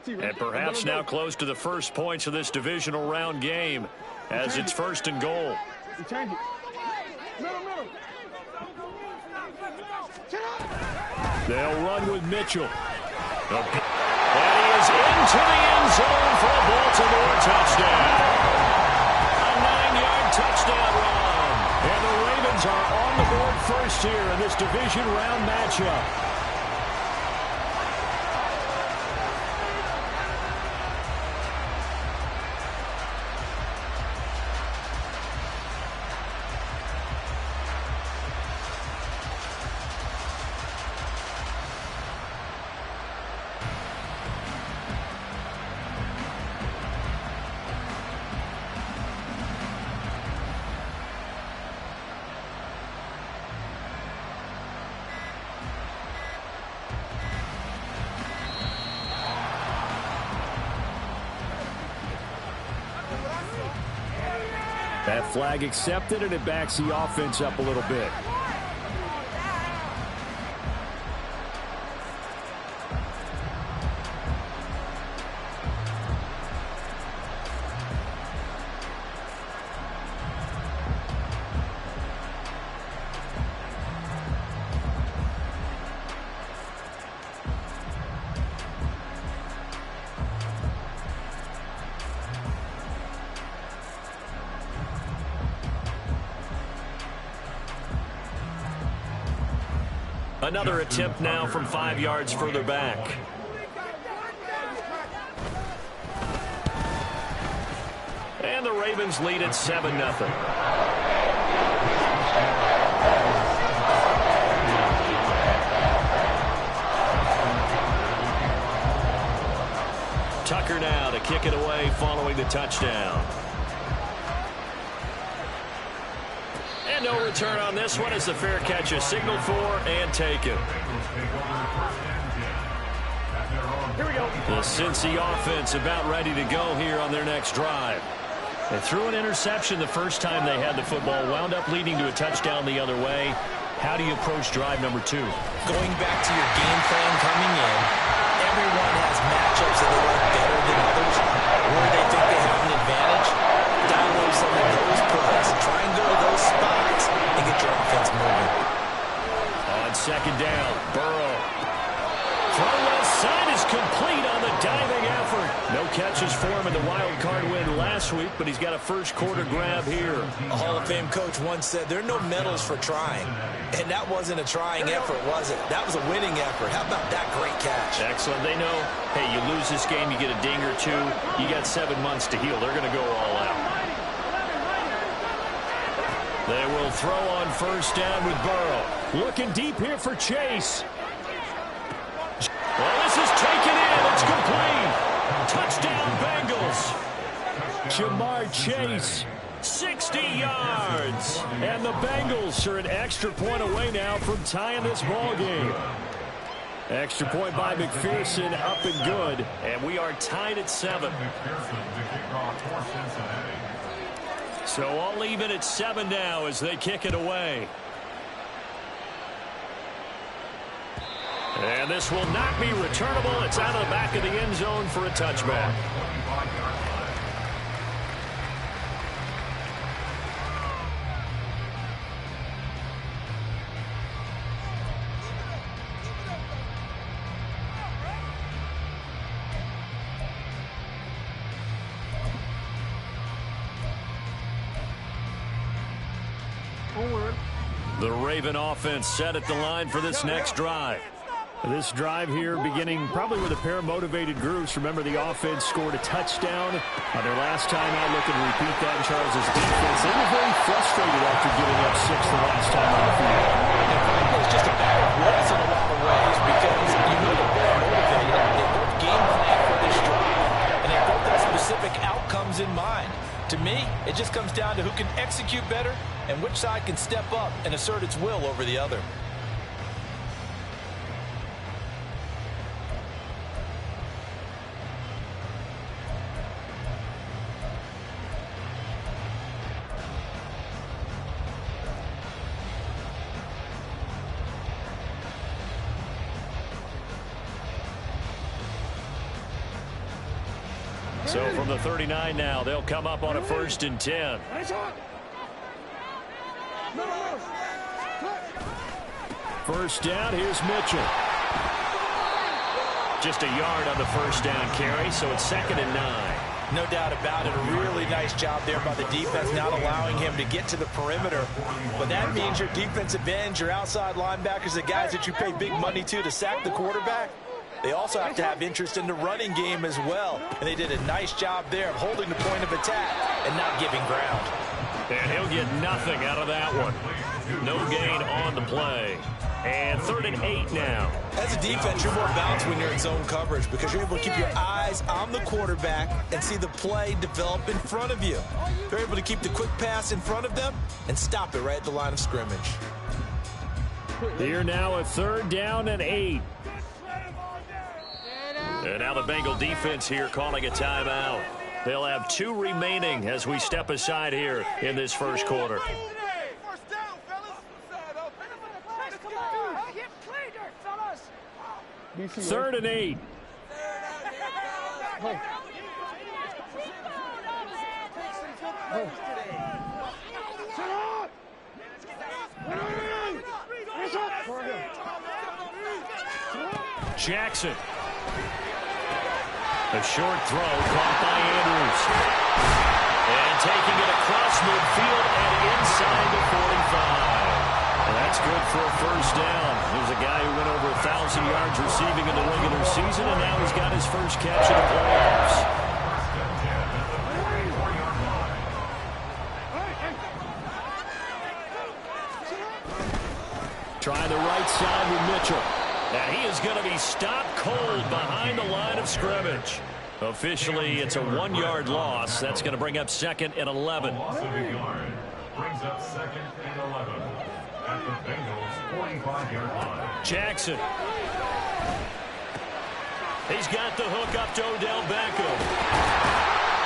And perhaps now close to the first points of this divisional round game as it's 1st and goal. They'll run with Mitchell. And he is into the end zone for a Baltimore touchdown. A 9-yard touchdown run. And the Ravens are on the board first here in this division round matchup. That flag accepted, and it backs the offense up a little bit. Another attempt now from 5 yards further back. And the Ravens lead at 7-0. Tucker now to kick it away following the touchdown. And no return on this one as the fair catch is signaled for and taken. Here we go. The Cincy offense about ready to go here on their next drive. They threw an interception the first time they had the football, wound up leading to a touchdown the other way. How do you approach drive number 2? Going back to your game plan coming in, everyone has matchups that they like better than others. Where they think they have an advantage, download some of those plays. Try and go to those spots and get your offense moving. On 2nd down, Burrow. Throw left side is complete on the diving effort. No catches for him in the wild card win last week, but he's got a first quarter grab here. A Hall of Fame coach once said there are no medals for trying. And that wasn't a trying effort, was it? That was a winning effort. How about that great catch? Excellent. They know, hey, you lose this game, you get a ding or two. You got 7 months to heal. They're going to go all out. They will throw on 1st down with Burrow. Looking deep here for Chase. Well, this is taken in. It's complete. Touchdown, Bengals. Jamar Chase, 60 yards. And the Bengals are an extra point away now from tying this ball game. Extra point by McPherson, up and good. And we are tied at 7. So all even at 7 now as they kick it away. And this will not be returnable. It's out of the back of the end zone for a touchback. The Raven offense set at the line for this next drive. This drive here beginning probably with a pair of motivated groups. Remember, the offense scored a touchdown on their last time out. Looking to repeat that in Charles's defense. They were very frustrated after giving up 6 the last time on the field. And frankly, it's just a matter of words in a lot of ways because you know they're very motivated. They both game plan for this drive, and they both have specific outcomes in mind. To me, it just comes down to who can execute better and which side can step up and assert its will over the other. So from the 39 now, they'll come up on a 1st and 10. First down, here's Mitchell. Just a yard on the first down carry, so it's 2nd and 9. No doubt about it. A really nice job there by the defense, not allowing him to get to the perimeter. But that means your defensive ends, your outside linebackers, the guys that you pay big money to sack the quarterback, they also have to have interest in the running game as well. And they did a nice job there of holding the point of attack and not giving ground. And he'll get nothing out of that one. No gain on the play. And 3rd and 8 now. As a defense, you're more balanced when you're in zone coverage because you're able to keep your eyes on the quarterback and see the play develop in front of you. They're able to keep the quick pass in front of them and stop it right at the line of scrimmage. Here now a 3rd down and 8. And now the Bengal defense here calling a timeout. They'll have 2 remaining as we step aside here in this first quarter. 3rd and 8. Jackson. A short throw caught by Andrews. And taking it across midfield and inside the 45. And that's good for a first down. There's a guy who went over 1,000 yards receiving in the regular season, and now he's got his first catch in the playoffs. Trying the right side with Mitchell. And he is going to be stopped cold behind the line of scrimmage. Officially, it's a 1-yard loss. That's going to bring up 2nd and 11. Loss of a yard brings up 2nd and 11 at the Bengals 45-yard line. Jackson. He's got the hook up to Odell Beckham.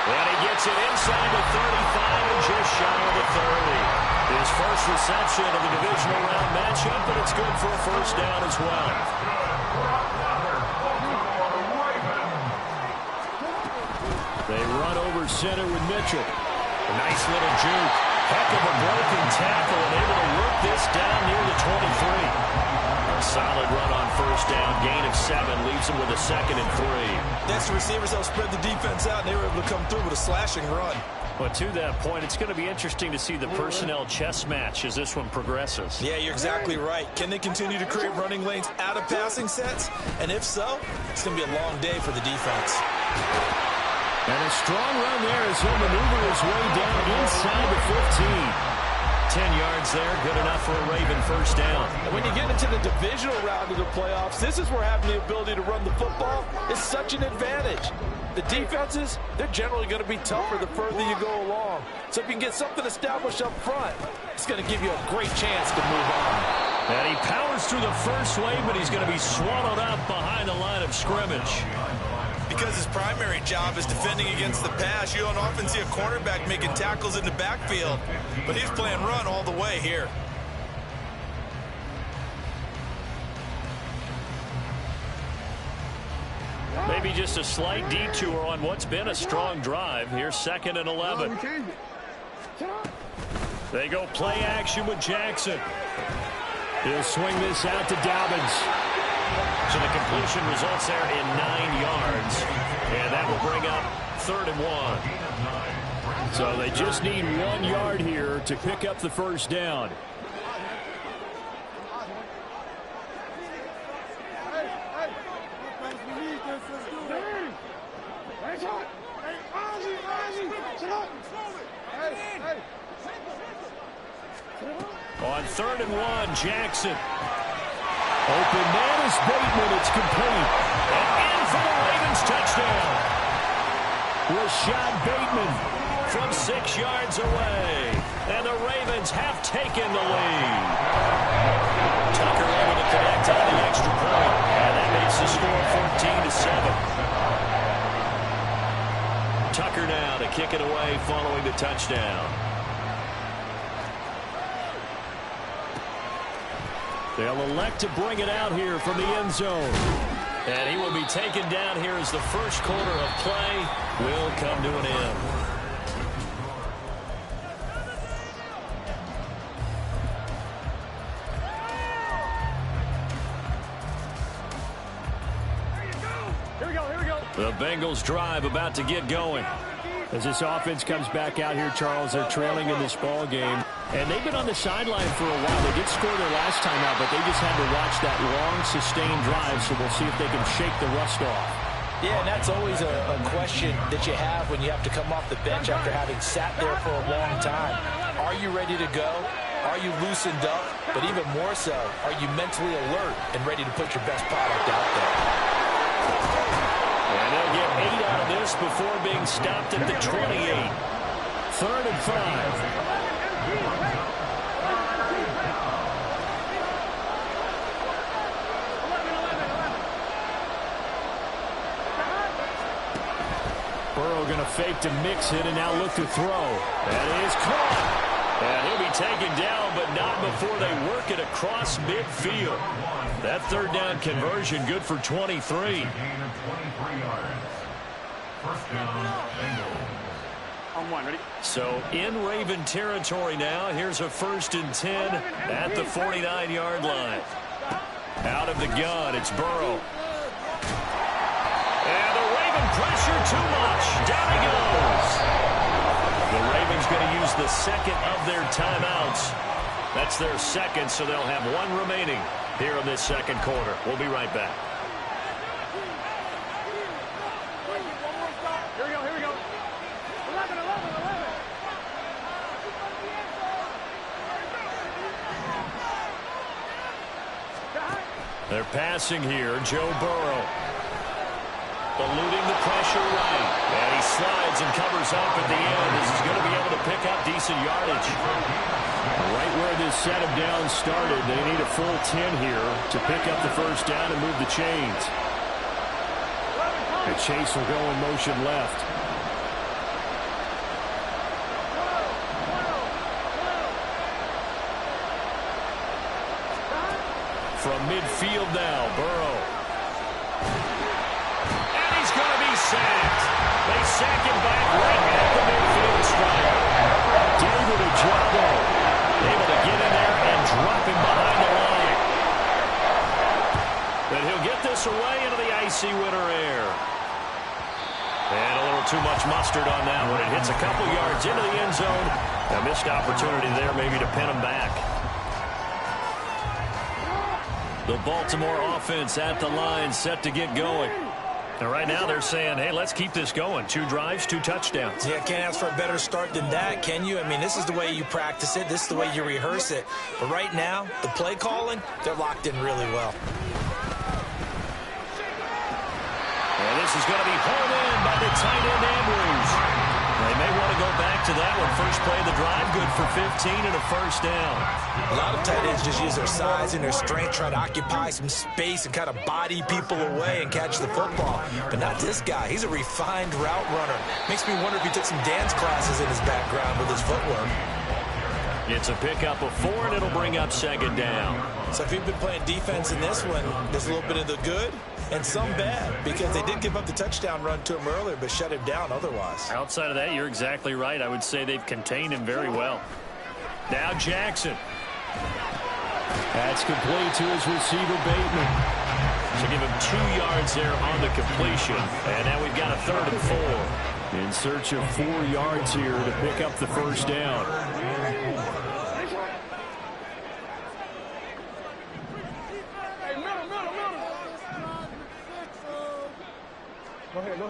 And he gets it inside the 35 and just shy of the 30. His first reception of the divisional round matchup, but it's good for a first down as well. They run over center with Mitchell. A nice little juke. Heck of a broken tackle and able to work this down near the 23. A solid run on first down. Gain of 7 leaves him with a 2nd and 3. Next, the receivers helped spread the defense out, and they were able to come through with a slashing run. But to that point, it's going to be interesting to see the personnel chess match as this one progresses. Yeah, you're exactly right. Can they continue to create running lanes out of passing sets? And if so, it's going to be a long day for the defense. And a strong run there as he'll maneuver his way down inside the 15. 10 yards there, good enough for a Raven first down. And when you get into the divisional round of the playoffs, this is where having the ability to run the football is such an advantage. The defenses, they're generally going to be tougher the further you go along. So if you can get something established up front, it's going to give you a great chance to move on. And he powers through the first wave, but he's going to be swallowed up behind the line of scrimmage. Because his primary job is defending against the pass, you don't often see a cornerback making tackles in the backfield. But he's playing run all the way here. Maybe just a slight detour on what's been a strong drive. Here's 2nd and 11. They go play action with Jackson. He'll swing this out to Dobbins. So the completion results there in 9 yards. And that will bring up 3rd and 1. So they just need 1 yard here to pick up the first down. On 3rd and 1, Jackson. Open man is Bateman. It's complete. And in for the Ravens touchdown. Rashad Bateman from 6 yards away. And the Ravens have taken the lead. Tucker able to connect on the extra point. And that makes the score 14-7. Tucker now to kick it away following the touchdown. They'll elect to bring it out here from the end zone. And he will be taken down here as the first quarter of play will come to an end. The Bengals drive about to get going. As this offense comes back out here, Charles, they're trailing in this ball game. And they've been on the sideline for a while. They did score their last time out, but they just had to watch that long, sustained drive, so we'll see if they can shake the rust off. Yeah, and that's always a question that you have when you have to come off the bench after having sat there for a long time. Are you ready to go? Are you loosened up? But even more so, are you mentally alert and ready to put your best product out there? And they'll get 8 out of this before being stopped at the 28. 3rd and 5. Burrow going to fake to mix it and now look to throw. That is caught. And he'll be taken down, but not before they work it across midfield. That 3rd down conversion good for 23. Gain of 23 yards. First down, Bengals. On one, ready? So in Raven territory now. Here's a 1st and 10 at the 49-yard line. Out of the gun, it's Burrow. And the Raven pressure too much. Down he goes. The Ravens going to use the 2nd of their timeouts. That's their 2nd, so they'll have 1 remaining here in this 2nd quarter. We'll be right back. Here we go. 11. They're passing here. Joe Burrow. Eluding the pressure right. And he slides and covers up at the end as he's going to be able to pick up decent yardage. Right where this set of downs started, they need a full 10 here to pick up the 1st down and move the chains. And Chase will go in motion left. From midfield now, Burrow. And he's going to be sacked. They sack him back right at the midfield stripe. David Ojabo able to get in there and drop him behind the line. But he'll get this away into the icy winter air. And a little too much mustard on that one. It hits a couple yards into the end zone. A missed opportunity there maybe to pin him back. The Baltimore offense at the line, set to get going. And right now they're saying, hey, let's keep this going. 2 drives, 2 touchdowns. Yeah, can't ask for a better start than that, can you? I mean, this is the way you practice it. This is the way you rehearse it. But right now, the play calling, they're locked in really well. And this is going to be hauled in by the tight end, Andrews. They may want to go back to that one. First play of the drive, good for 15 and a 1st down. A lot of tight ends just use their size and their strength, try to occupy some space and kind of body people away and catch the football. But not this guy. He's a refined route runner. Makes me wonder if he took some dance classes in his background with his footwork. It's a pickup of 4, and it'll bring up 2nd down. So if you've been playing defense in this one, there's a little bit of the good and some bad, because they did give up the touchdown run to him earlier, but shut him down otherwise. Outside of that, you're exactly right. I would say they've contained him very well. Now Jackson. That's complete to his receiver, Bateman. So give him 2 yards there on the completion. And now we've got a 3rd and 4. In search of 4 yards here to pick up the 1st down.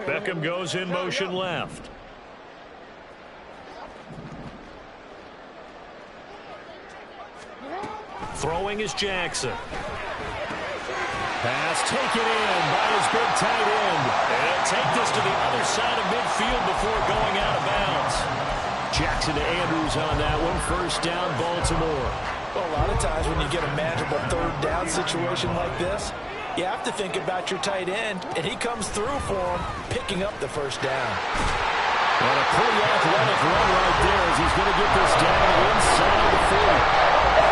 Beckham goes in motion left. Throwing is Jackson. Pass taken in by his big tight end. And he'll take this to the other side of midfield before going out of bounds. Jackson to Andrews on that one. 1st down, Baltimore. Well, a lot of times when you get a manageable 3rd down situation like this, you have to think about your tight end, and he comes through for him, picking up the 1st down. And a pretty athletic run right there as he's going to get this down inside the 40.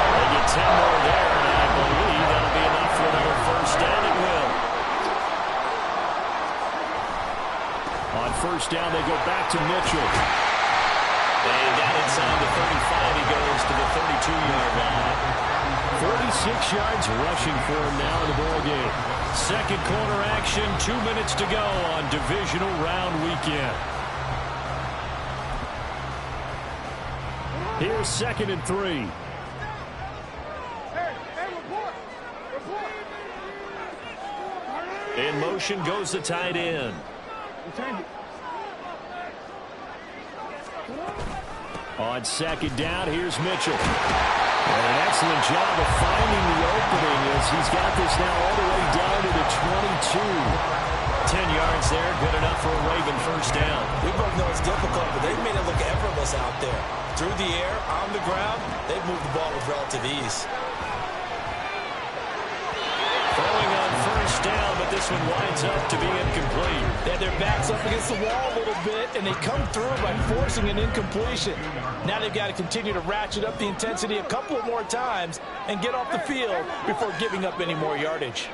They get 10 more there, and I believe that'll be enough for another 1st down. It will. down. They go back to Mitchell. And down inside the 35, he goes to the 32-yard line. 46 yards rushing for him now in the ball game. Second corner action, 2 minutes to go on divisional round weekend. Here's 2nd and 3. In motion goes the tight end. On 2nd down, here's Mitchell. And an excellent job of finding the opening as he's got this now all the way down to the 22. 10 yards there, good enough for a Raven first down. We both know it's difficult, but they've made it look effortless out there. Through the air, on the ground, they've moved the ball with relative ease. Throwing on first down, but this one winds up to be incomplete. They had their backs up against the wall a little bit, and they come through by forcing an incompletion. Now they've got to continue to ratchet up the intensity a couple of more times and get off the field before giving up any more yardage.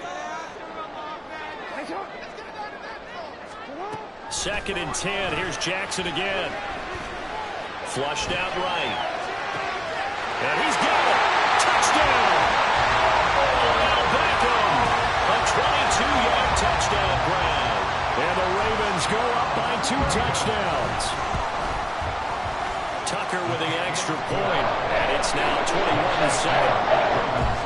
2nd and 10. Here's Jackson again. Flushed out right. And he's got it. Touchdown. Odell Beckham. A 22-yard touchdown grab. And the Ravens go up by 2 touchdowns. Tucker with the extra point. And it's now 21-7.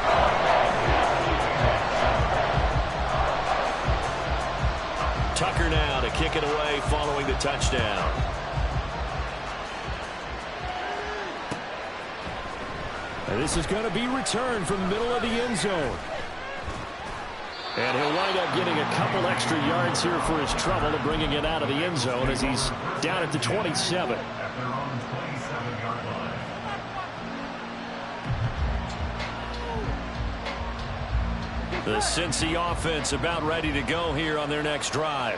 Tucker now to kick it away following the touchdown. And this is going to be returned from the middle of the end zone. And he'll wind up getting a couple extra yards here for his trouble and bringing it out of the end zone as he's down at the 27. The Cincy offense about ready to go here on their next drive.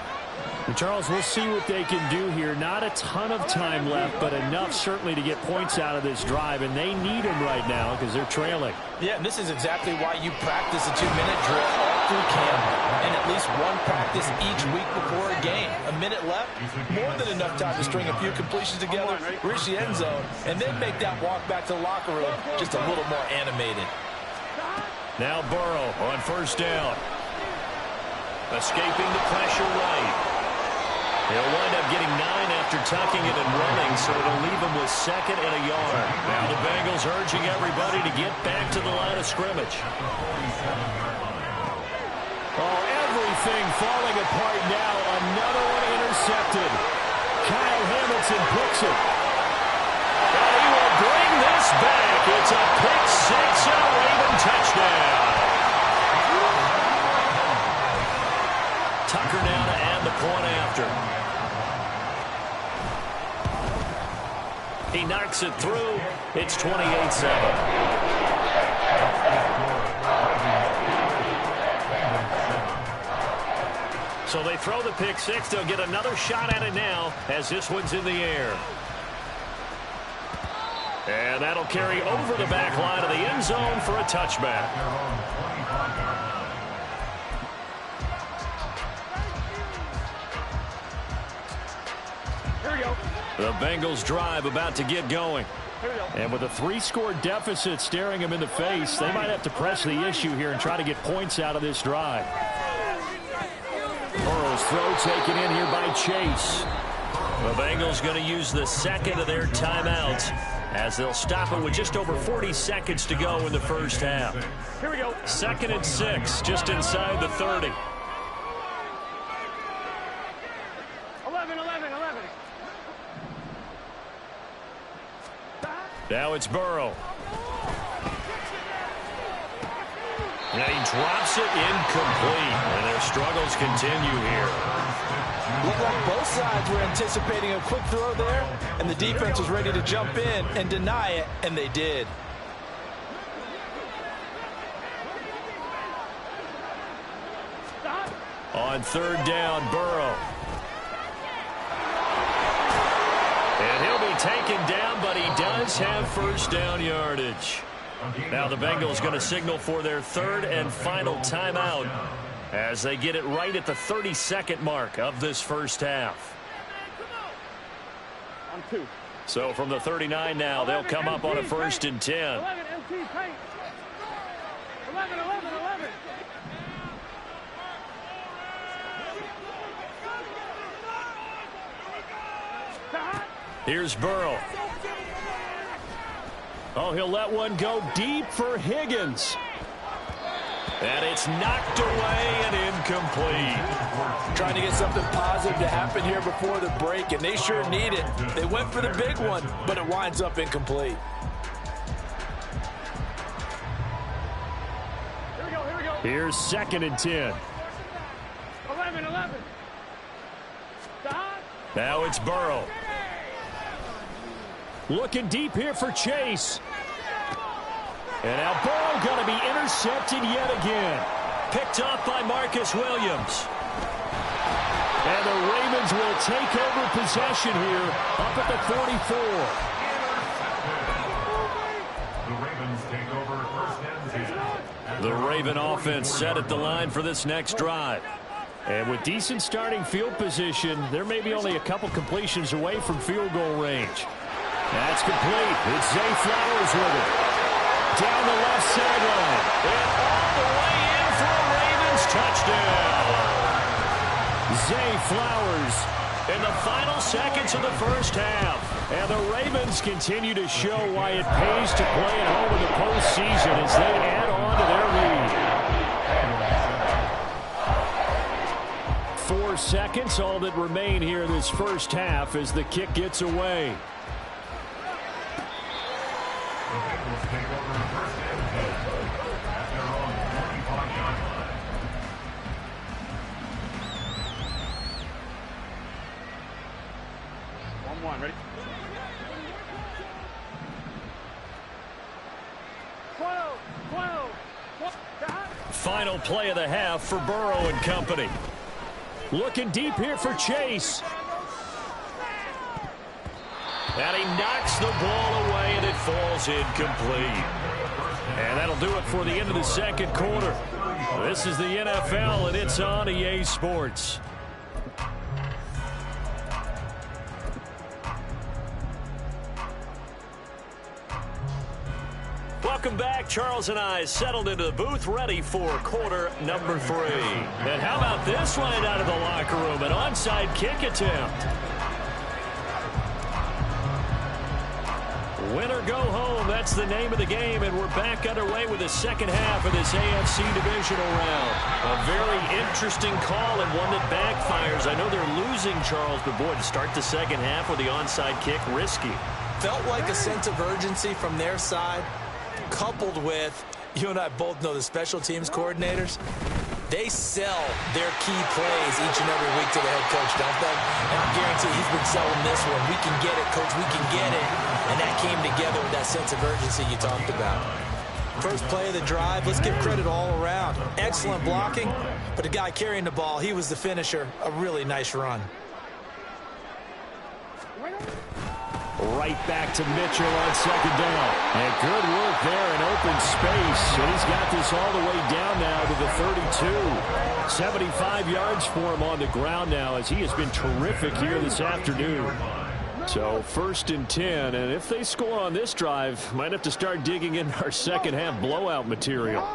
And Charles, we'll see what they can do here. Not a ton of time left, but enough certainly to get points out of this drive, and they need them right now because they're trailing. Yeah, and this is exactly why you practice a 2-minute drill all through camp, and at least one practice each week before a game. A minute left, more than enough time to string a few completions together, reach the end zone, and then make that walk back to the locker room just a little more animated. Now Burrow on first down. Escaping the pressure right. He'll wind up getting 9 after tucking it and running, so it'll leave him with 2nd and a yard. Now the Bengals urging everybody to get back to the line of scrimmage. Oh, everything falling apart now. Another one intercepted. Kyle Hamilton picks it. And he will bring this back. It's a pick six and a Raven touchdown. Tucker now to add the point after. He knocks it through. It's 28-7. So they throw the pick six. They'll get another shot at it now as this one's in the air. And that'll carry over the back line of the end zone for a touchback. Here we go. The Bengals drive about to get going. And with a 3-score deficit staring them in the face, they might have to press the issue here and try to get points out of this drive. Burrow's throw taken in here by Chase. The Bengals going to use the 2nd of their timeouts as they'll stop it with just over 40 seconds to go in the first half. Here we go. 2nd and 6, just inside the 30. 11. Now it's Burrow. And he drops it incomplete. And their struggles continue here. Looked like both sides were anticipating a quick throw there, and the defense was ready to jump in and deny it, and they did. On 3rd down, Burrow. And he'll be taken down, but he does have first down yardage. Now the Bengals going to signal for their 3rd and final timeout as they get it right at the 32nd mark of this first half. On 2. So from the 39 now, they'll come up on a 1st and 10. 11 MT paint. 11. Here's Burrow. Oh, he'll let one go deep for Higgins. And it's knocked away and incomplete. Trying to get something positive to happen here before the break, and they sure need it. They went for the big one, but it winds up incomplete. Here we go. Here's 2nd and 10. 11. Now it's Burrow. Looking deep here for Chase. And now Burrow going to be intercepted yet again. Picked off by Marcus Williams. And the Ravens will take over possession here up at the 44. The Ravens take over 1st and 10. The Raven offense set at the line for this next drive. And with decent starting field position, there may be only a couple completions away from field goal range. That's complete. It's Zay Flowers with it. Down the left sideline. And all the way in for a Ravens touchdown. Zay Flowers in the final seconds of the 1st half. And the Ravens continue to show why it pays to play at home in the postseason as they add on to their lead. 4 seconds, all that remain here in this 1st half as the kick gets away. The Bengals take over 1st and 10 at their own 45-yard line. One, ready? 12. Final play of the half for Burrow and company. Looking deep here for Chase. And he knocks the ball away, and it falls incomplete. And that'll do it for the end of the 2nd quarter. This is the NFL, and it's on EA Sports. Welcome back. Charles and I settled into the booth, ready for quarter number 3. And how about this right out of the locker room? An onside kick attempt. Win or go home, that's the name of the game, and we're back underway with the 2nd half of this AFC divisional round. A very interesting call and one that backfires. I know they're losing, Charles, but boy, to start the 2nd half with the onside kick, risky. Felt like a sense of urgency from their side, coupled with, you and I both know the special teams coordinators, they sell their key plays each and every week to the head coach, don't they? And I guarantee he's been selling this one. We can get it, coach, we can get it. And that came together with that sense of urgency you talked about. First play of the drive, let's give credit all around. Excellent blocking, but the guy carrying the ball, he was the finisher. A really nice run. Right back to Mitchell on 2nd down. And good work there in open space. And he's got this all the way down now to the 32. 75 yards for him on the ground now as he has been terrific here this afternoon. So 1st and 10. And if they score on this drive, might have to start digging in our 2nd half blowout material.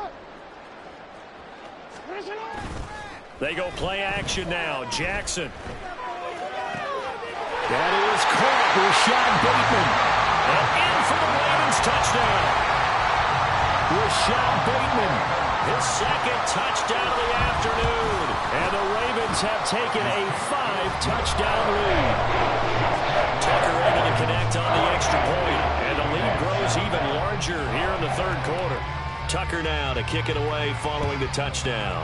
They go play action now. Jackson. That is caught. Rashad Bateman. And in for the Ravens touchdown. Rashad Bateman, his 2nd touchdown of the afternoon. And the Ravens have taken a 5-touchdown lead. Tucker able to connect on the extra point. And the lead grows even larger here in the 3rd quarter. Tucker now to kick it away following the touchdown.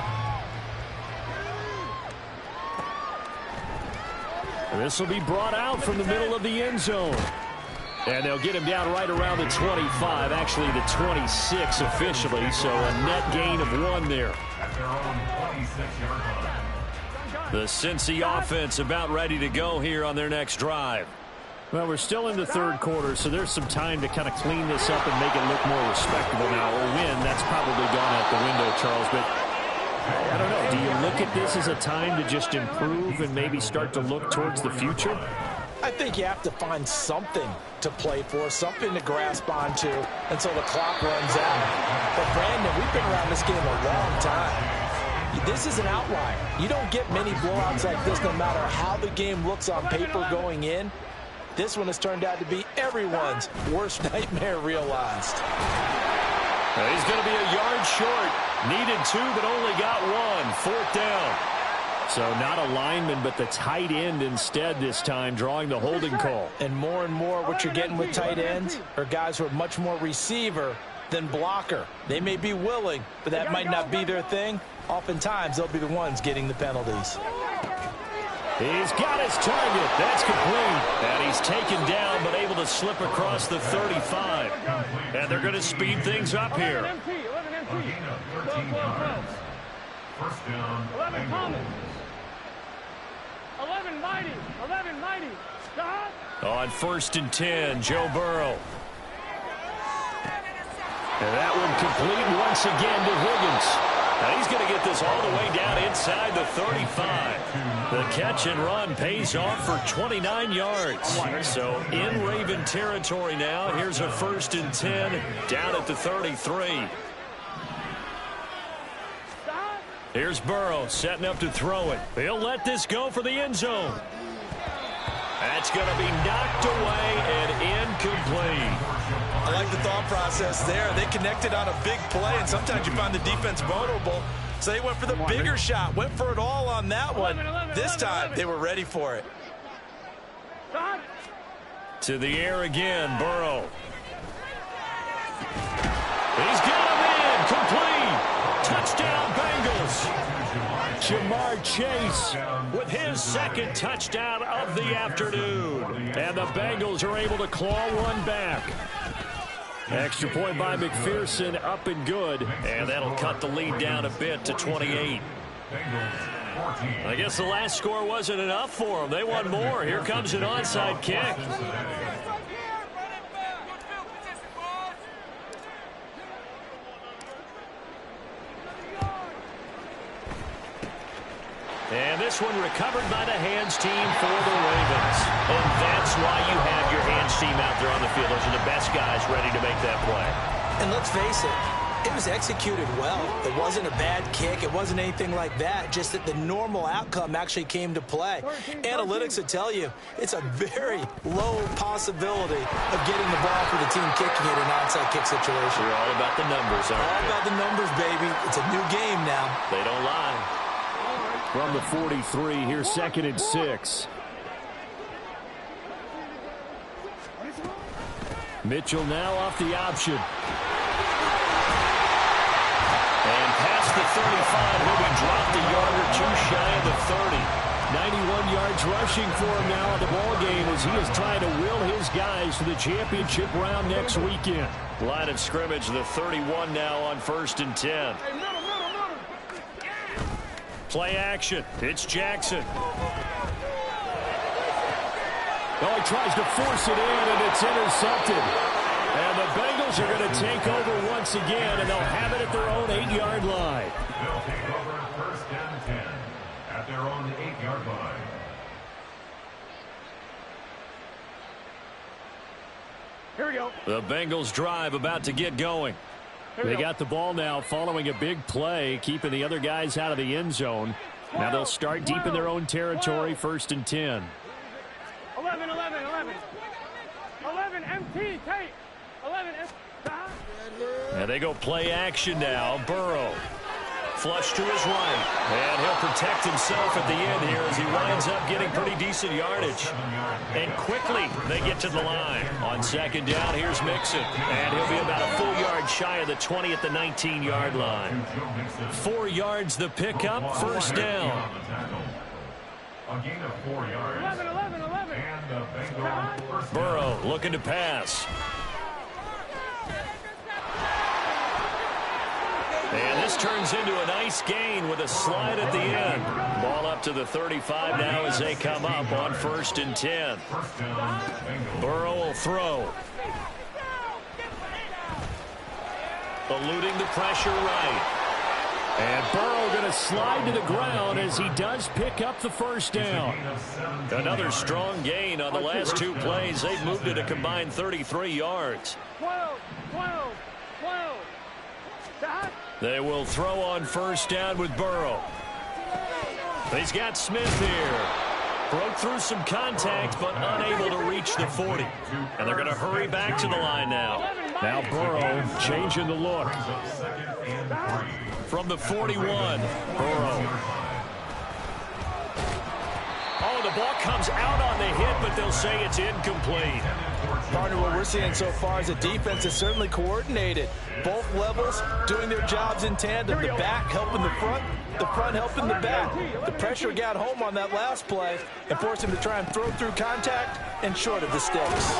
This will be brought out from the middle of the end zone. And they'll get him down right around the 25, actually the 26 officially, so a net gain of 1 there. At their own 26-yard line. The Cincy offense about ready to go here on their next drive. Well, we're still in the 3rd quarter, so there's some time to kind of clean this up and make it look more respectable now. Or win, that's probably gone out the window, Charles, but I don't know. Do you look at this as a time to just improve and maybe start to look towards the future? I think you have to find something to play for, something to grasp onto until the clock runs out. But, Brandon, we've been around this game a long time. This is an outlier. You don't get many blowouts like this no matter how the game looks on paper going in. This one has turned out to be everyone's worst nightmare realized. He's going to be a yard short. Needed 2, but only got 1. 4th down. So not a lineman, but the tight end instead this time, drawing the holding call. And more what you're getting with tight ends are guys who are much more receiver than blocker. They may be willing, but that might not be their thing. Oftentimes, they'll be the ones getting the penalties. He's got his target. That's complete. And he's taken down, but able to slip across the 35. And they're going to speed things up here. 11 First down. 11 Thomas. 11 Mighty. 11 Mighty. Stop. On 1st and 10, Joe Burrow. And that one complete once again to Higgins. Now he's going to get this all the way down inside the 35. The catch and run pays off for 29 yards. So in Raven territory now. Here's a 1st and 10 down at the 33. Here's Burrow setting up to throw it. He'll let this go for the end zone. That's going to be knocked away and incomplete. I like the thought process there. They connected on a big play, and sometimes you find the defense vulnerable. So they went for the bigger shot, went for it all on that one. This time, they were ready for it. To the air again, Burrow. He's got him in, complete. Touchdown, Bengals. Jamar Chase with his 2nd touchdown of the afternoon. And the Bengals are able to claw one back. Extra point by McPherson, up and good. And that'll cut the lead down a bit to 28. I guess the last score wasn't enough for them. They want more. Here comes an onside kick. And this one recovered by the hands team for the Ravens. And that's why you have your hands team out there on the field. Those are the best guys ready to make that play. And let's face it was executed well. It wasn't a bad kick. It wasn't anything like that. Just that the normal outcome actually came to play. Analytics will tell you it's a very low possibility of getting the ball for the team kicking it in an onside kick situation. We're all about the numbers, aren't we? All about the numbers, baby. It's a new game now. They don't lie. From the 43, here's 2nd and 6. Mitchell now off the option. And past the 35, he'll be dropped a yard or 2 shy of the 30. 91 yards rushing for him now in the ball game as he is trying to will his guys to the championship round next weekend. Line of scrimmage, the 31 now on 1st and 10. Play action. It's Jackson. Oh, he tries to force it in, and it's intercepted. And the Bengals are going to take over once again, and they'll have it at their own 8-yard line. They'll take over 1st and 10 at their own 8-yard line. Here we go. The Bengals drive about to get going. They got the ball now following a big play, keeping the other guys out of the end zone. Now they'll start deep in their own territory, 1st and 10. 11, 11, 11. 11, MT, tape. 11, stop. And they go play action now. Burrow. Flush to his right. And he'll protect himself at the end here as he winds up getting pretty decent yardage. And quickly they get to the line. On 2nd down, here's Mixon. And he'll be about a full yard shy of the 20 at the 19-yard line. 4 yards the pickup, 1st down. A gain of 4 yards. 11, 11, 11. And the Bengals first down. Burrow looking to pass. And this turns into a nice gain with a slide at the end. Ball up to the 35 now as they come up on 1st and 10. Burrow will throw. Eluding the pressure right. And Burrow going to slide to the ground as he does pick up the first down. Another strong gain on the last 2 plays. They've moved it a combined 33 yards. 12, 12, 12. Dot. They will throw on first down with Burrow. He's got Smith here. Broke through some contact, but unable to reach the 40. And they're going to hurry back to the line now. Now Burrow changing the look. From the 41, Burrow. Oh, the ball comes out on the hit, but they'll say it's incomplete. Partner, what we're seeing so far is the defense is certainly coordinated. Both levels doing their jobs in tandem. The back helping the front helping the back. The pressure got home on that last play and forced him to try and throw through contact and short of the sticks.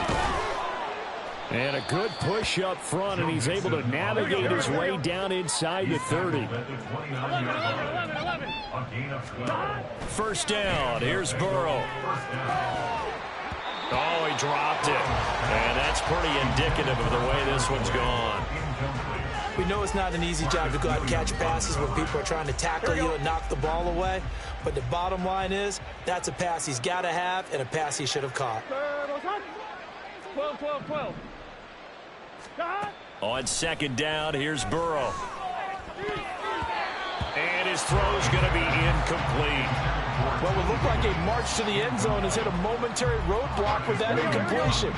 And a good push up front, and he's able to navigate his way down inside the 30. 11, 11. First down. Here's Burrow. Oh, he dropped it. And that's pretty indicative of the way this one's gone. We know it's not an easy job to go out and catch passes when people are trying to tackle you and knock the ball away. But the bottom line is, that's a pass he's got to have and a pass he should have caught. 12, 12, 12. Dot. On second down, here's Burrow. And his throw's going to be incomplete. What would look like a march to the end zone has hit a momentary roadblock with that incompletion.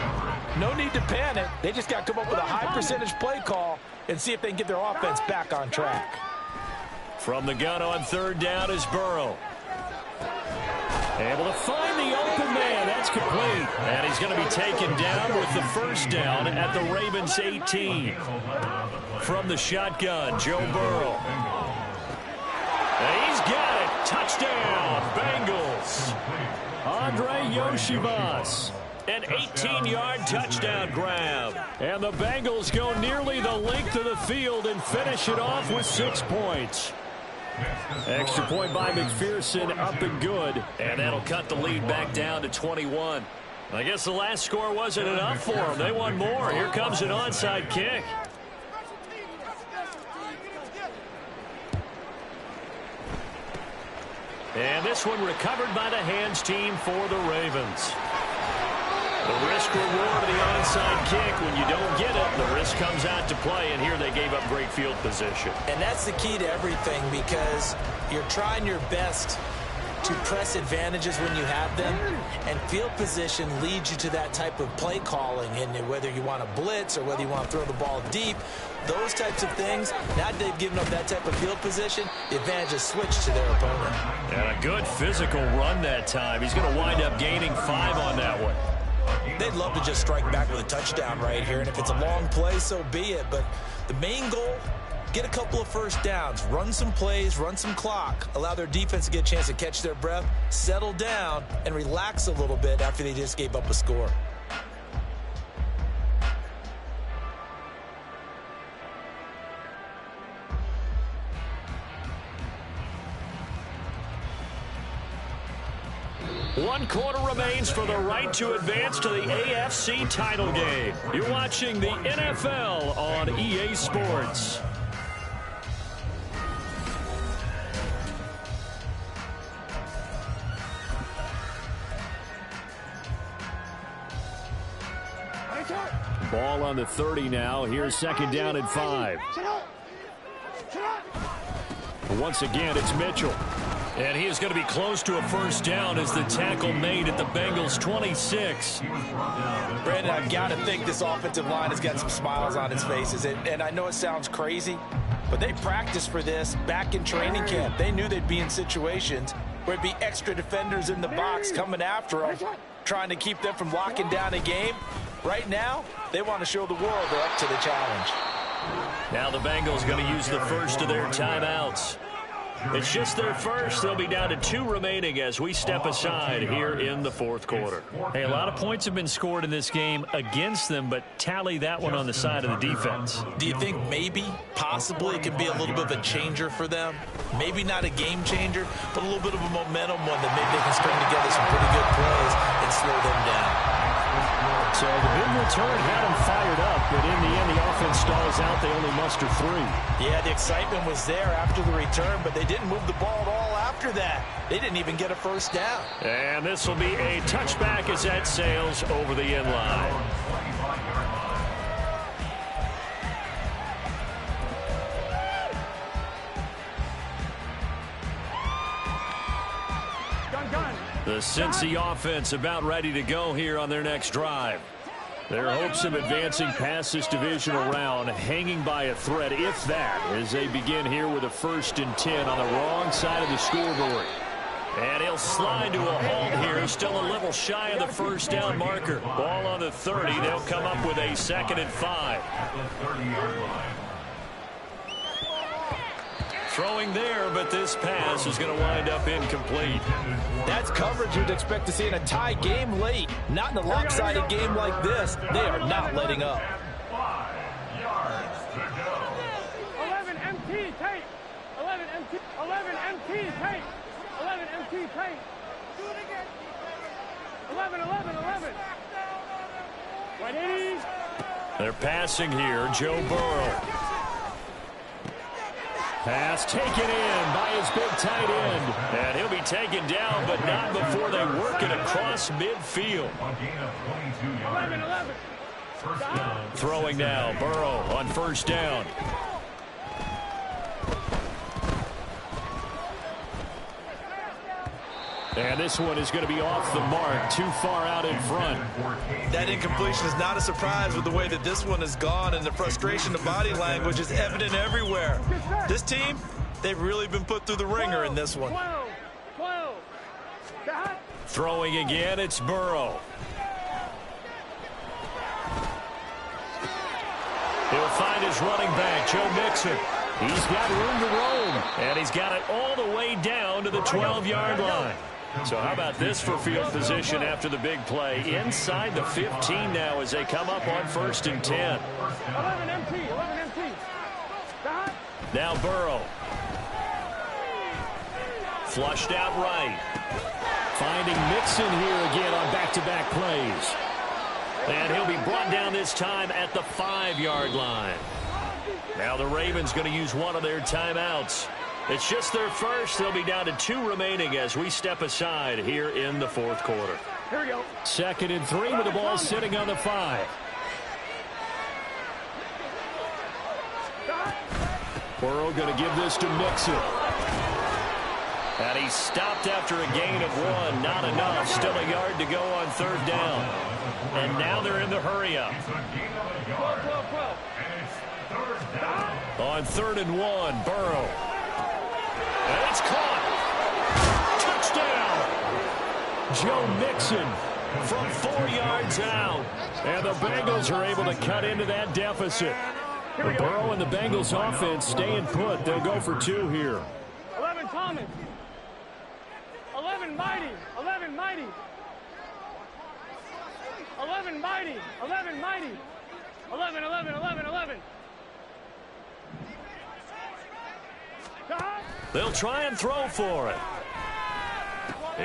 No need to panic. They just got to come up with a high percentage play call and see if they can get their offense back on track. From the gun on third down is Burrow. Able to find the open man. That's complete. And he's going to be taken down with the first down at the Ravens 18. From the shotgun, Joe Burrow. And he's got it. Touchdown, Bengals. Andre Yoshivas. An 18-yard touchdown grab. And the Bengals go nearly the length of the field and finish it off with 6 points. Extra point by McPherson, up and good. And that'll cut the lead back down to 21. I guess the last score wasn't enough for them. They want more. Here comes an onside kick. And this one recovered by the hands team for the Ravens. The risk reward of the onside kick. When you don't get it, the risk comes out to play, and here they gave up great field position. And that's the key to everything, because you're trying your best to press advantages when you have them, and field position leads you to that type of play calling. And whether you want to blitz or whether you want to throw the ball deep, those types of things, now that they've given up that type of field position, the advantage is switched to their opponent. And a good physical run that time. He's going to wind up gaining 5 on that one. They'd love to just strike back with a touchdown right here, and if it's a long play, so be it. But the main goal, get a couple of first downs, run some plays, run some clock, allow their defense to get a chance to catch their breath, settle down, and relax a little bit after they just gave up a score. One quarter remains for the right to advance to the AFC title game. You're watching the NFL on EA Sports. Ball on the 30 now. Here's second down and 5. Once again, it's Mitchell. And he is going to be close to a first down as the tackle made at the Bengals 26. Brandon, I've got to think this offensive line has got some smiles on its faces. And I know it sounds crazy, but they practiced for this back in training camp. They knew they'd be in situations where it'd be extra defenders in the box coming after them, trying to keep them from locking down a game. Right now, they want to show the world they're up to the challenge. Now the Bengals going to use the first of their timeouts. It's just their first. They'll be down to 2 remaining as we step aside here in the fourth quarter. Hey, a lot of points have been scored in this game against them, but tally that one on the side of the defense. Do you think maybe, possibly, it can be a little bit of a changer for them? Maybe not a game changer, but a little bit of a momentum one that maybe they can string together some pretty good plays and slow them down. So the big return had them fired up, but in the end, the offense stalls out. They only muster 3. Yeah, the excitement was there after the return, but they didn't move the ball at all after that. They didn't even get a first down. And this will be a touchback as that sails over the end line. The Cincy offense about ready to go here on their next drive. Their hopes of advancing past this divisional round hanging by a thread, if that, as they begin here with a 1st and 10 on the wrong side of the scoreboard. And he'll slide to a halt here, still a little shy of the first down marker. Ball on the 30. They'll come up with a 2nd and 5. At the 30-yard line. Throwing there, but this pass is going to wind up incomplete. That's coverage you'd expect to see in a tie game late. Not in a lopsided game like this. They are not letting up. 5 yards to go. 11 MT tape. 11 MT. 11 MT tape. 11 MT tape. 11, 11, 11. Ready? They're passing here. Joe Burrow. Pass taken in by his big tight end. And he'll be taken down, but not before they work it across midfield. A gain of 22 yards. 11, 11. First down. Throwing now. Burrow on first down. And this one is going to be off the mark, too far out in front. That incompletion is not a surprise with the way that this one has gone, and the frustration of body language is evident everywhere. This team, they've really been put through the ringer in this one. 12, 12. Throwing again, it's Burrow. He'll find his running back, Joe Mixon. He's got room to roam, and he's got it all the way down to the 12-yard line. So how about this for field position after the big play? Inside the 15 now as they come up on 1st and 10. 11 MT, 11 MT. Now Burrow. Flushed out right. Finding Mixon here again on back-to-back plays. And he'll be brought down this time at the 5-yard line. Now the Ravens going to use one of their timeouts. It's just their first. They'll be down to 2 remaining as we step aside here in the 4th quarter. Here we go. 2nd and 3 with the ball sitting on the 5. Burrow going to give this to Mixon. And he stopped after a gain of 1. Not enough. Still a yard to go on 3rd down. And now they're in the hurry-up. 12, 12, 12. On 3rd and 1, Burrow. And it's caught. Touchdown. Joe Mixon from 4 yards out. And the Bengals are able to cut into that deficit. Burrow and the Bengals offense staying put. They'll go for 2 here. 11 Thomas. 11 Mighty. 11 Mighty. 11 Mighty. 11 Mighty. 11, 11, 11, 11. They'll try and throw for it.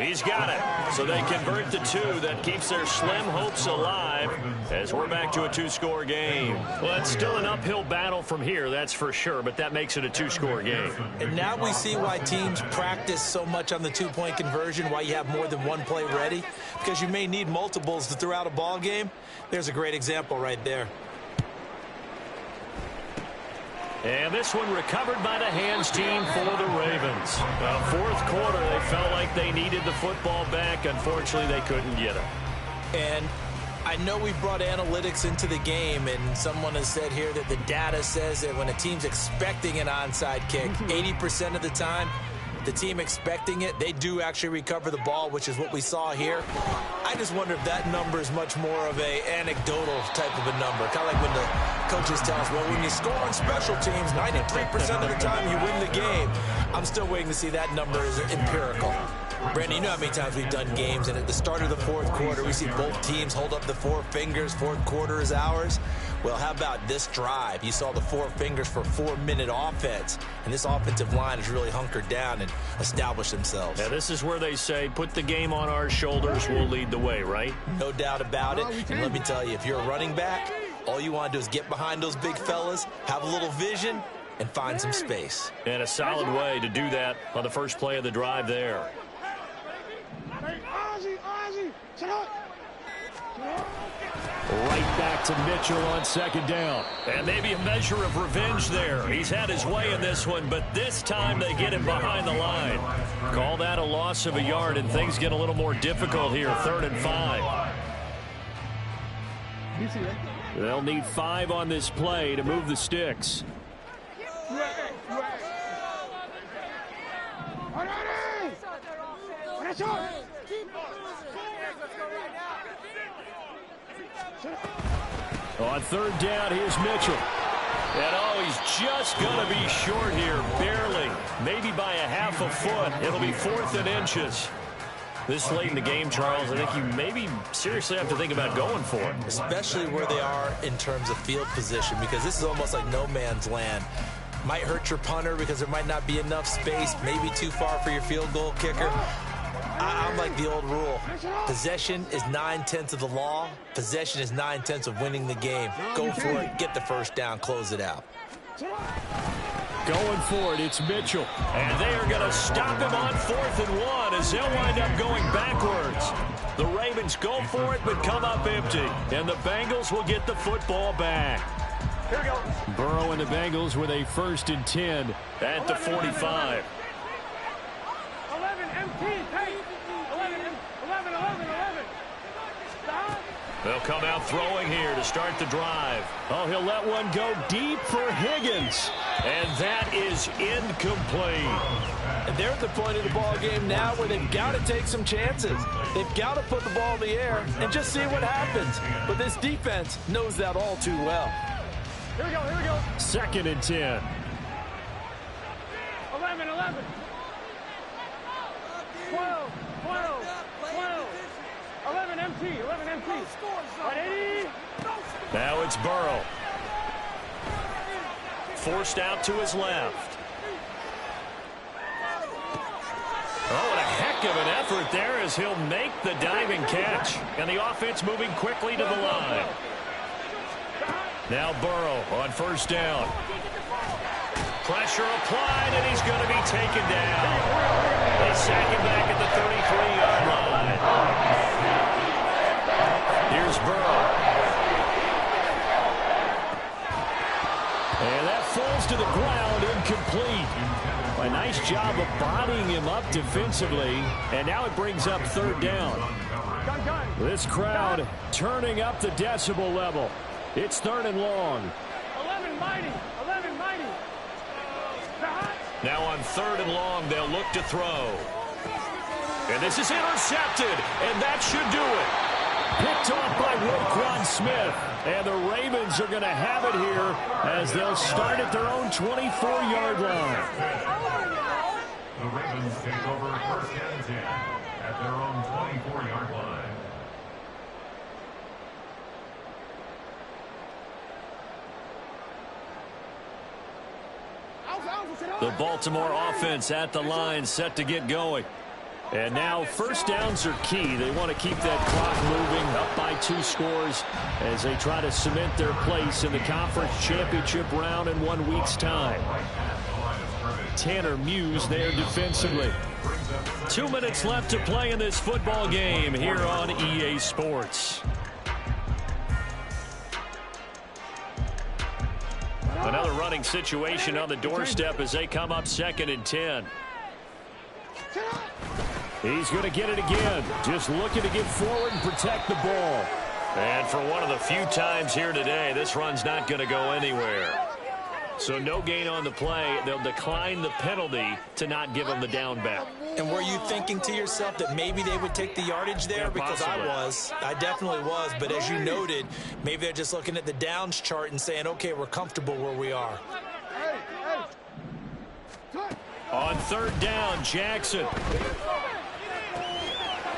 He's got it. So they convert the 2. That keeps their slim hopes alive as we're back to a 2-score game. Well, it's still an uphill battle from here, that's for sure, but that makes it a 2-score game. And now we see why teams practice so much on the 2-point conversion, why you have more than one play ready, because you may need multiples to throw out a ball game. There's a great example right there. And this one recovered by the hands team for the Ravens. Well, 4th quarter, they felt like they needed the football back. Unfortunately, they couldn't get it. And I know we brought analytics into the game, and someone has said here that the data says that when a team's expecting an onside kick, 80% of the time, the team expecting it, they do actually recover the ball, which is what we saw here. I just wonder if that number is much more of a anecdotal type of a number. Kind of like when the coaches tell us, well, when you score on special teams, 93% of the time you win the game. I'm still waiting to see that number is empirical. Brandon, you know how many times we've done games, and at the start of the fourth quarter, we see both teams hold up the four fingers, fourth quarter is ours. Well, how about this drive? You saw the four fingers for 4-minute offense, and this offensive line has really hunkered down and established themselves. Yeah, this is where they say, put the game on our shoulders, we'll lead the way, right? No doubt about it. And let me tell you, if you're a running back, all you want to do is get behind those big fellas, have a little vision, and find some space. And a solid way to do that on the first play of the drive there. Right back to Mitchell on second down. And maybe a measure of revenge there. He's had his way in this one, but this time they get him behind the line. Call that a loss of a yard, and things get a little more difficult here. 3rd and 5. They'll need 5 on this play to move the sticks. On 3rd down, here's Mitchell. And he's just going to be short here, barely. Maybe by a half a foot. It'll be 4th and inches. This late in the game, Charles, I think you maybe seriously have to think about going for it. Especially where they are in terms of field position, because this is almost like no man's land. Might hurt your punter because there might not be enough space, maybe too far for your field goal kicker. I'm like the old rule. Possession is 9/10 of the law. Possession is 9/10 of winning the game. Go for it, get the first down, close it out. Going for it, it's Mitchell. And they are going to stop him on 4th and 1 as they'll wind up going backwards. The Ravens go for it but come up empty. And the Bengals will get the football back. Here we go. Burrow and the Bengals with a 1st and 10 at the 45. 11 MT, take. 11. Stop. They'll come out throwing here to start the drive. Oh, he'll let one go deep for Higgins. And that is incomplete. And they're at the point of the ball game now where they've got to take some chances. They've got to put the ball in the air and just see what happens. But this defense knows that all too well. Here we go. 2nd and 10. 11. 12. 11 MT. 180. Now it's Burrow. Forced out to his left. Oh, and a heck of an effort there as he'll make the diving catch. And the offense moving quickly to the line. Now Burrow on 1st down. Pressure applied, and he's going to be taken down. They sack him back at the 33-yard line. Here's Burrow. And that falls to the ground, incomplete. A nice job of bodying him up defensively. And now it brings up 3rd down. This crowd turning up the decibel level. It's 3rd and long. 11 mighty. Now on 3rd and long, they'll look to throw. And this is intercepted, and that should do it. Picked off by Roquan Smith. And the Ravens are going to have it here as they'll start at their own 24-yard line. The Ravens take over 1st and 10 at their own 24-yard line. The Baltimore offense at the line, set to get going. And now 1st downs are key. They want to keep that clock moving, up by 2 scores as they try to cement their place in the conference championship round in 1 week's time. Tanner Muse there defensively. 2 minutes left to play in this football game here on EA Sports. Another running situation on the doorstep as they come up 2nd and 10. He's going to get it again. Just looking to get forward and protect the ball. And for one of the few times here today, this run's not going to go anywhere. So no gain on the play. They'll decline the penalty to not give him the down back. And were you thinking to yourself that maybe they would take the yardage there? Yeah, because possibly. I definitely was. But as you noted, maybe they're just looking at the downs chart and saying, okay, we're comfortable where we are. On 3rd down, Jackson.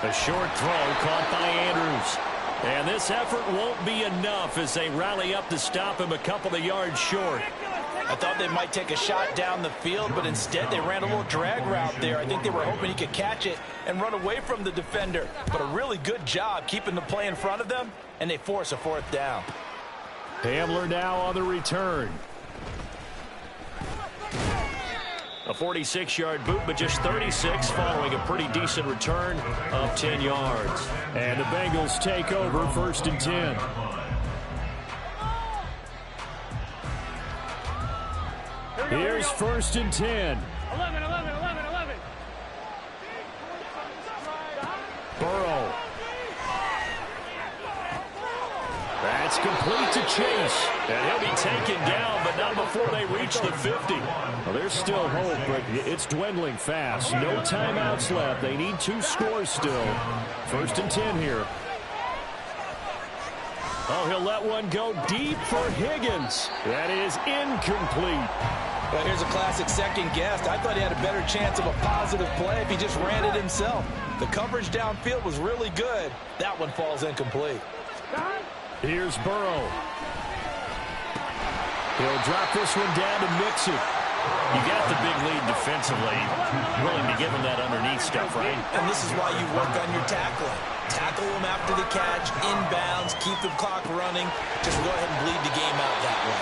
A short throw caught by Andrews. And this effort won't be enough as they rally up to stop him a couple of yards short. I thought they might take a shot down the field, but instead they ran a little drag route there. I think they were hoping he could catch it and run away from the defender. But a really good job keeping the play in front of them, and they force a fourth down. Hamler now on the return. A 46-yard boot, but just 36 following a pretty decent return of 10 yards. And the Bengals take over 1st and 10. Here's 1st and 10. 11, 11, 11, 11. Burrow. That's complete to Chase. And he'll be taken down, but not before they reach the 50. Well, there's still hope, but it's dwindling fast. No timeouts left. They need 2 scores still. 1st and 10 here. Oh, he'll let one go deep for Higgins. That is incomplete. Well, here's a classic second guess. I thought he had a better chance of a positive play if he just ran it himself. The coverage downfield was really good. That one falls incomplete. Here's Burrow. He'll drop this one down to Mixon. You got the big lead defensively. Willing to give him that underneath stuff, right? And this is why you work on your tackling. Tackle them after the catch, inbounds, keep the clock running. Just go ahead and bleed the game out that way.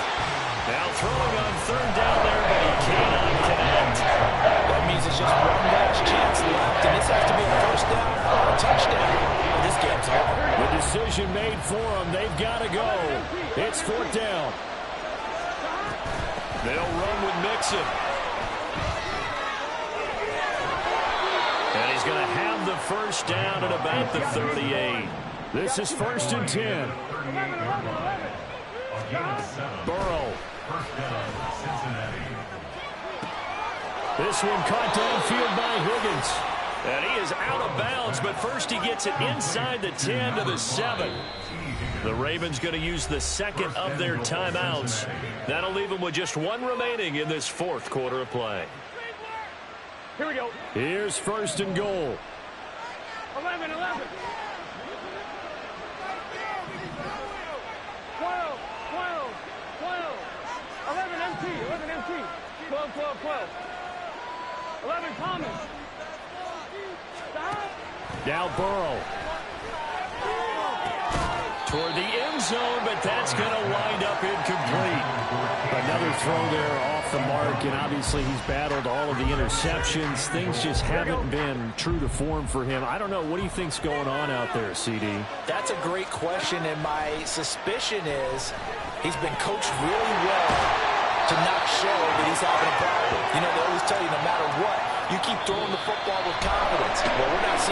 Now throwing on 3rd down there, but he cannot connect. That means it's just one last chance left, and this has to be a 1st down or a touchdown. This game's over. The decision made for them. They've got to go. It's 4th down. They'll run with Mixon. And he's going to have the 1st down at about the 38. This is 1st and 10. Burrow. This one caught downfield by Higgins. And he is out of bounds, but first he gets it inside the 10 to the 7. The Ravens going to use the 2nd of their timeouts. That'll leave them with just 1 remaining in this 4th quarter of play. Here we go. Here's 1st and goal. 11, 11. 12, 12, 12. 11 MT, 11 MT. 12, 12, 12. 11 Thomas. Stop. Now Burrow. Toward the end zone, but that's going to wind up incomplete. Another throw there off the mark, and obviously he's battled all of the interceptions. Things just haven't been true to form for him. I don't know. What do you think's going on out there, CD? That's a great question, and my suspicion is he's been coached really well to not show that he's having a problem. You know, they always tell you no matter what, you keep throwing the football with confidence. Well, we're not seeing